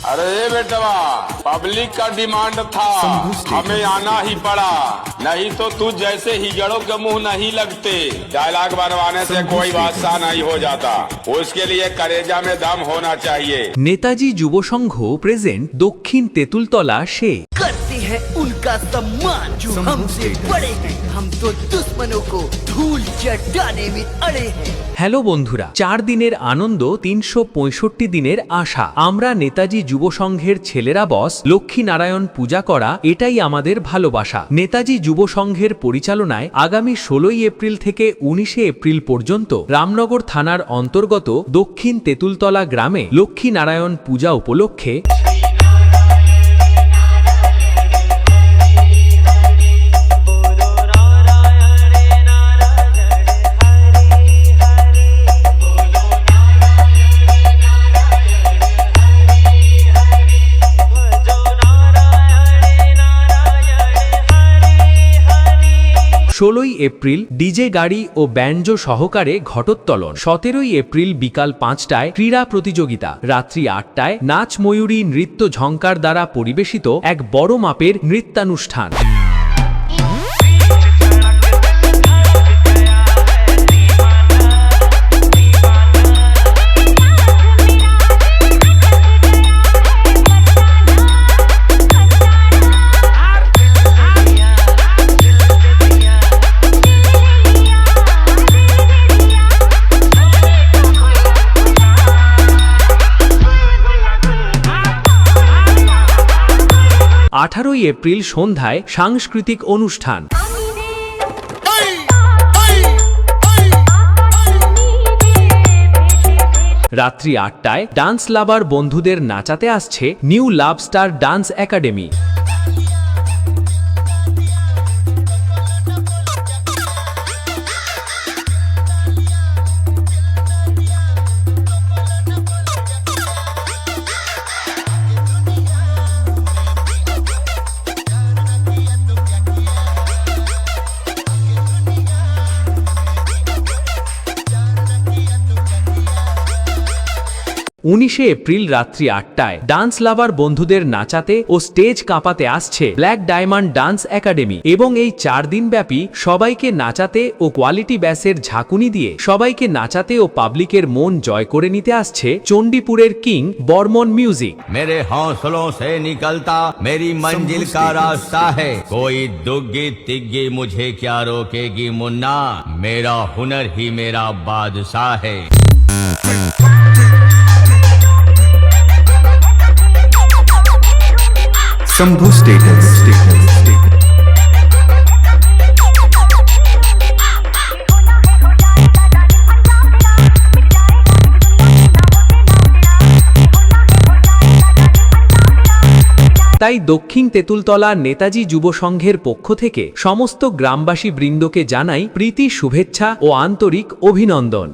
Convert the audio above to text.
अरे बेटवा, पब्लिक का डिमांड था, हमें आना ही पड़ा, नहीं तो तू जैसे हिजड़ों के मुंह नहीं लगते। डायलॉग बनवाने से कोई बादशाह नहीं हो जाता, उसके लिए कलेजा में दम होना चाहिए। नेताजी যুব সংঘ প্রেজেন্ট দক্ষিণ তেঁতুলতলা সে करते हैं उनका सम्मान जो हमसे बड़े हैं। हम तो दुश्मनों को धूल चटाने में अड़े हैं। হ্যালো বন্ধুরা, 4 দিনের আনন্দ 365 দিনের আশা। আমরা নেতাজি যুব সংঘের ছেলেরা বস লক্ষ্মী নারায়ণ পূজা করা, এটাই আমাদের ভালোবাসা। নেতাজি যুব সংঘের পরিচালনায় আগামী 16 এপ্রিল থেকে 19 এপ্রিল পর্যন্ত রামনগর থানার অন্তর্গত দক্ষিণ তেঁতুলতলা গ্রামে লক্ষ্মী নারায়ণ পূজা উপলক্ষে এপ্রিল ডিজে গাড়ি ও ব্যান্ডো সহকারে ঘটোত্তোলন। 17 এপ্রিল বিকাল 5টায় ক্রীড়া প্রতিযোগিতা। রাত্রি 8টায় নাচ ময়ূরী নৃত্য ঝঙ্কার দ্বারা পরিবেশিত এক বড় মাপের নৃত্যানুষ্ঠান। এপ্রিল সন্ধ্যায় সাংস্কৃতিক অনুষ্ঠান। রাত্রি 8টায় ডান্স লাভার বন্ধুদের নাচাতে আসছে new love star dance academy. April রাত্রি 8টায় ডান্স লাভার বন্ধুদের নাচাতে ও স্টেজ কাঁপাতে আসছে ব্ল্যাক ডায়মন্ড ডান্স একাডেমি এবং এই 4 দিন ব্যাপী সবাইকে নাচাতে ও কোয়ালিটি ব্যাসের ঝাঁকুনি দিয়ে সবাইকে নাচাতে ও পাবলিকের মন জয় করে নিতে আসছে চণ্ডীপুরের কিং বর্মন মিউজিক। मेरे हौसलों से निकलता मेरी मंजिल का रास्ता है, कोई दुग्गी तिग्गी मुझे क्या रोकेगी मुन्ना, मेरा हुनर ही मेरा बादशाह है। शंभू स्टेटस। তাই দক্ষিণ তেঁতুলতলা নেতাজি যুব সংঘের পক্ষ থেকে সমস্ত গ্রামবাসী বৃন্দকে জানাই প্রীতি শুভেচ্ছা ও আন্তরিক অভিনন্দন।